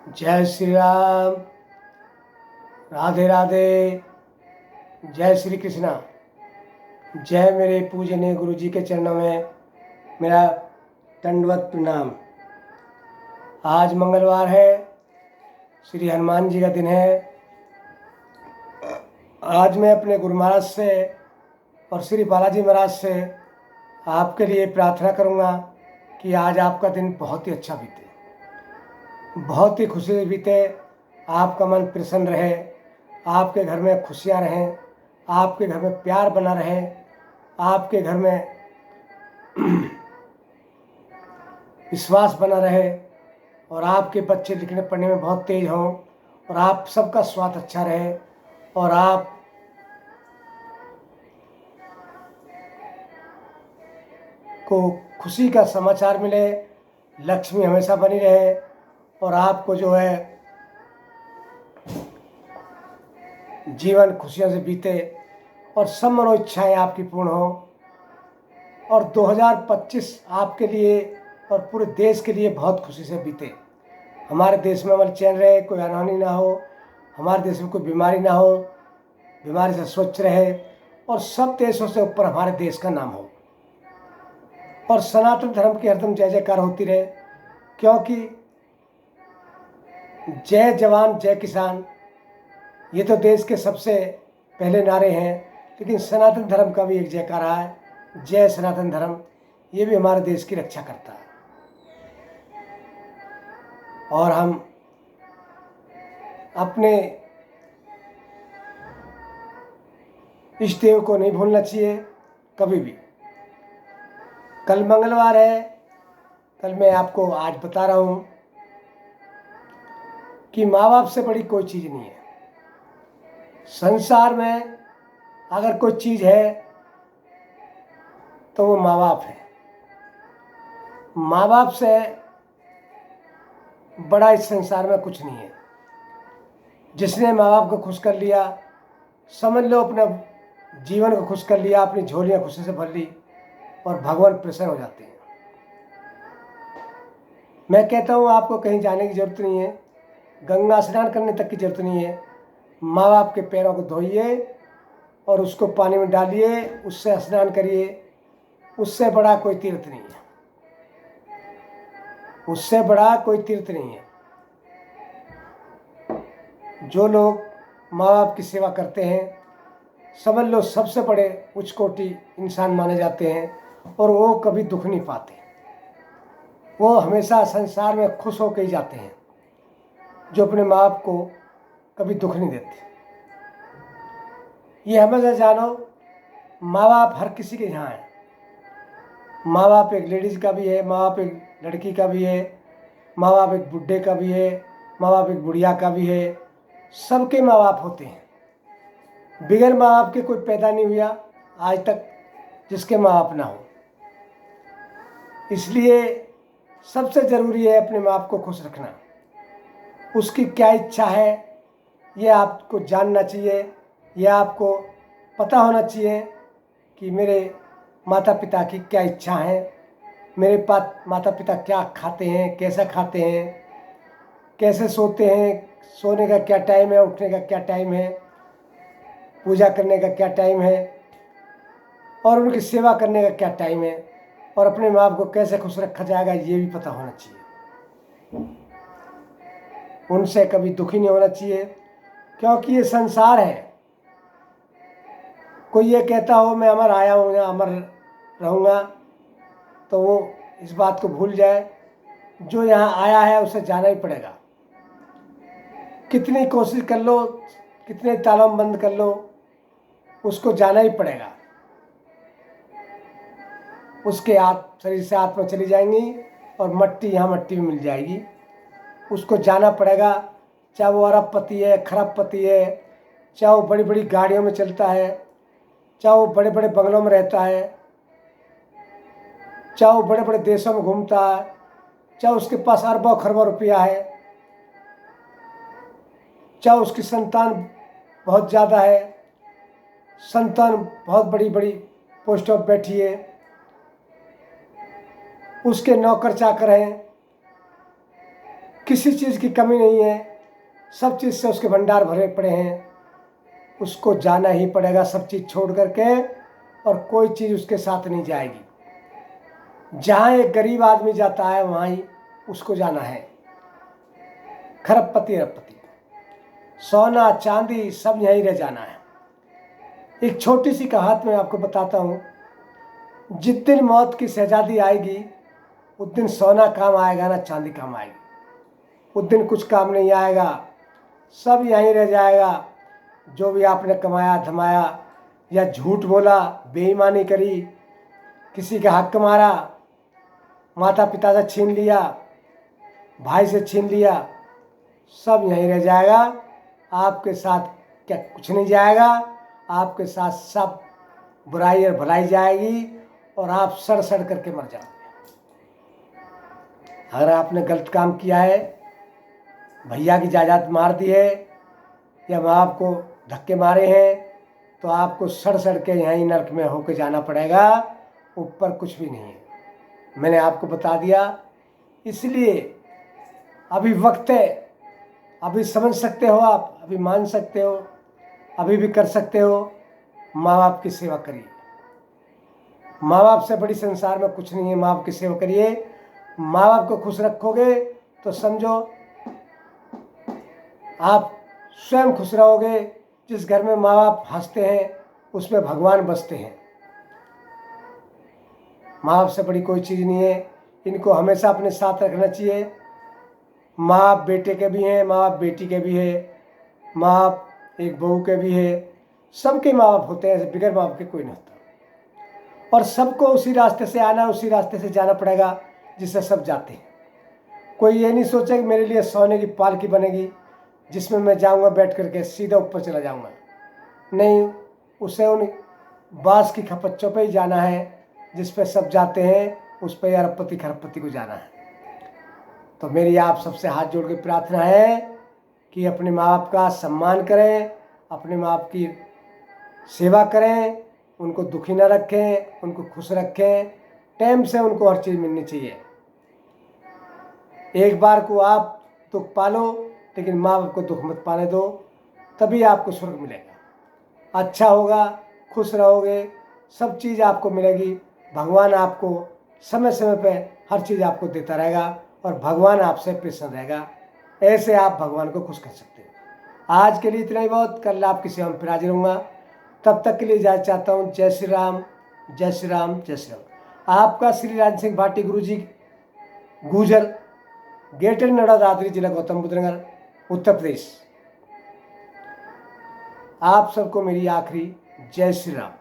जय श्री राम। राधे राधे। जय श्री कृष्णा। जय मेरे पूजनीय गुरु जी के चरणों में मेरा दंडवत प्रणाम। आज मंगलवार है, श्री हनुमान जी का दिन है। आज मैं अपने गुरु महाराज से और श्री बालाजी महाराज से आपके लिए प्रार्थना करूंगा कि आज आपका दिन बहुत ही अच्छा बीते, बहुत ही खुशी से बीते, आपका मन प्रसन्न रहे, आपके घर में खुशियाँ रहें, आपके घर में प्यार बना रहे, आपके घर में विश्वास बना रहे और आपके बच्चे लिखने पढ़ने में बहुत तेज हों और आप सबका स्वास्थ्य अच्छा रहे और आप को खुशी का समाचार मिले, लक्ष्मी हमेशा बनी रहे और आपको जो है जीवन खुशियों से बीते और सब मनोइच्छाएँ आपकी पूर्ण हो और 2025 आपके लिए और पूरे देश के लिए बहुत खुशी से बीते। हमारे देश में अमल चैन रहे, कोई अनहोनी ना हो, हमारे देश में कोई बीमारी ना हो, बीमारी से स्वच्छ रहे और सब देशों से ऊपर हमारे देश का नाम हो और सनातन धर्म की हरदम जय जयकार होती रहे, क्योंकि जय जवान जय किसान ये तो देश के सबसे पहले नारे हैं, लेकिन सनातन धर्म का भी एक जयकारा है, जय सनातन धर्म। ये भी हमारे देश की रक्षा करता है और हम अपने इष्ट देव को नहीं भूलना चाहिए कभी भी। कल मंगलवार है, कल मैं आपको आज बता रहा हूँ कि माँ बाप से बड़ी कोई चीज़ नहीं है संसार में। अगर कोई चीज़ है तो वो माँ बाप है। माँ बाप से बड़ा इस संसार में कुछ नहीं है। जिसने माँ बाप को खुश कर लिया, समझ लो अपने जीवन को खुश कर लिया, अपनी झोलियाँ खुशी से भर ली और भगवान प्रसन्न हो जाते हैं। मैं कहता हूँ आपको कहीं जाने की ज़रूरत नहीं है, गंगा स्नान करने तक की ज़रूरत नहीं है। माँ बाप के पैरों को धोइए और उसको पानी में डालिए, उससे स्नान करिए। उससे बड़ा कोई तीर्थ नहीं है, उससे बड़ा कोई तीर्थ नहीं है। जो लोग माँ बाप की सेवा करते हैं, समझ लो सबसे बड़े उच्च कोटि इंसान माने जाते हैं और वो कभी दुख नहीं पाते। वो हमेशा संसार में खुश होकर ही जाते हैं, जो अपने माँ बाप को कभी दुख नहीं देते। ये हमेशा जानो, माँ बाप हर किसी के यहाँ है। माँ बाप एक लेडीज़ का भी है, माँ बाप एक लड़की का भी है, माँ बाप एक बुढ़े का भी है, माँ बाप एक बुढ़िया का भी है। सबके माँ बाप होते हैं। बिगैर माँ बाप के कोई पैदा नहीं हुआ आज तक जिसके माँ बाप ना हो। इसलिए सबसे ज़रूरी है अपने माँ बाप को खुश रखना। उसकी क्या इच्छा है ये आपको जानना चाहिए, ये आपको पता होना चाहिए कि मेरे माता पिता की क्या इच्छा है, मेरे माता पिता क्या खाते हैं, कैसा खाते हैं, कैसे सोते हैं, सोने का क्या टाइम है, उठने का क्या टाइम है, पूजा करने का क्या टाइम है और उनकी सेवा करने का क्या टाइम है और अपने माँ बाप को कैसे खुश रखा जाएगा ये भी पता होना चाहिए। उनसे कभी दुखी नहीं होना चाहिए, क्योंकि ये संसार है। कोई ये कहता हो मैं अमर आया हूँ या अमर रहूँगा, तो वो इस बात को भूल जाए, जो यहाँ आया है उसे जाना ही पड़ेगा। कितनी कोशिश कर लो, कितने तालों बंद कर लो, उसको जाना ही पड़ेगा। उसके शरीर से आत्मा चली जाएंगी और मट्टी यहाँ मट्टी में मिल जाएगी। उसको जाना पड़ेगा, चाहे वो अरबपति है, खरबपति है, चाहे वो बड़ी बड़ी गाड़ियों में चलता है, चाहे वो बड़े बड़े बंगलों में रहता है, चाहे वो बड़े बड़े देशों में घूमता है, चाहे उसके पास अरबों खरबों रुपया है, चाहे उसकी संतान बहुत ज़्यादा है, संतान बहुत बड़ी बड़ी पोस्टों पर बैठी है, उसके नौकर चाकर हैं, किसी चीज़ की कमी नहीं है, सब चीज़ से उसके भंडार भरे पड़े हैं। उसको जाना ही पड़ेगा सब चीज़ छोड़ करके, और कोई चीज़ उसके साथ नहीं जाएगी। जहाँ एक गरीब आदमी जाता है वहाँ ही उसको जाना है। खरबपति अरबपति, सोना चांदी सब यहीं रह जाना है। एक छोटी सी कहावत मैं आपको बताता हूँ। जिस दिन मौत की शहजादी आएगी उस दिन सोना काम आएगा ना चांदी काम आएगी। उस दिन कुछ काम नहीं आएगा, सब यहीं रह जाएगा। जो भी आपने कमाया धमाया या झूठ बोला, बेईमानी करी, किसी का हक मारा, माता पिता से छीन लिया, भाई से छीन लिया, सब यहीं रह जाएगा। आपके साथ क्या कुछ नहीं जाएगा। आपके साथ सब बुराई और भलाई जाएगी और आप सड़ सड़ करके मर जाओगे। अगर आपने गलत काम किया है, भैया की जायदाद मार दी है या माँ बाप को धक्के मारे हैं, तो आपको सड़ सड़ के यहीं नरक में होके जाना पड़ेगा। ऊपर कुछ भी नहीं है, मैंने आपको बता दिया। इसलिए अभी वक्त है, अभी समझ सकते हो आप, अभी मान सकते हो, अभी भी कर सकते हो। माँ बाप की सेवा करिए। माँ बाप से बड़ी संसार में कुछ नहीं है। माँ बाप की सेवा करिए। माँ बाप को खुश रखोगे तो समझो आप स्वयं खुश रहोगे। जिस घर में माँ बाप हंसते हैं उसमें भगवान बसते हैं। माँ बाप से बड़ी कोई चीज़ नहीं है। इनको हमेशा अपने साथ रखना चाहिए। माँ बाप बेटे के भी हैं, माँ बाप बेटी के भी है, माँ बाप एक बहू के भी है। सबके माँ बाप होते हैं, बगैर माँ बाप के कोई नहीं होता। और सबको उसी रास्ते से आना, उसी रास्ते से जाना पड़ेगा जिससे सब जाते हैं। कोई ये नहीं सोचे कि मेरे लिए सोने की पालकी बनेगी जिसमें मैं जाऊंगा बैठ करके सीधा ऊपर चला जाऊंगा। नहीं, उसे उन बांस की खपच्चों पे ही जाना है जिस पे सब जाते हैं। उस पर अरबपति खरबपति को जाना है। तो मेरी आप सबसे हाथ जोड़ के प्रार्थना है कि अपने माँ बाप का सम्मान करें, अपने माँ बाप की सेवा करें, उनको दुखी न रखें, उनको खुश रखें। टाइम से उनको हर चीज़ मिलनी चाहिए। एक बार को आप दुख पालो, लेकिन माँ बाप को दुख मत पाने दो, तभी आपको स्वर्ग मिलेगा। अच्छा होगा, खुश रहोगे, सब चीज़ आपको मिलेगी। भगवान आपको समय समय पे हर चीज़ आपको देता रहेगा और भगवान आपसे प्रसन्न रहेगा। ऐसे आप भगवान को खुश कर सकते हो। आज के लिए इतना ही बहुत। कल आपकी सेवा में फिर हाजिर रहूँगा। तब तक के लिए इजाज़त चाहता हूँ। जय श्री राम, जय श्री राम, जय श्री राम। आपका श्री राज सिंह भाटी गुरु जी, गुजर, गेटर नोएडा, दादरी जिला, गौतम बुद्ध नगर, उत्तर प्रदेश। आप सबको मेरी आखिरी जय श्री राम।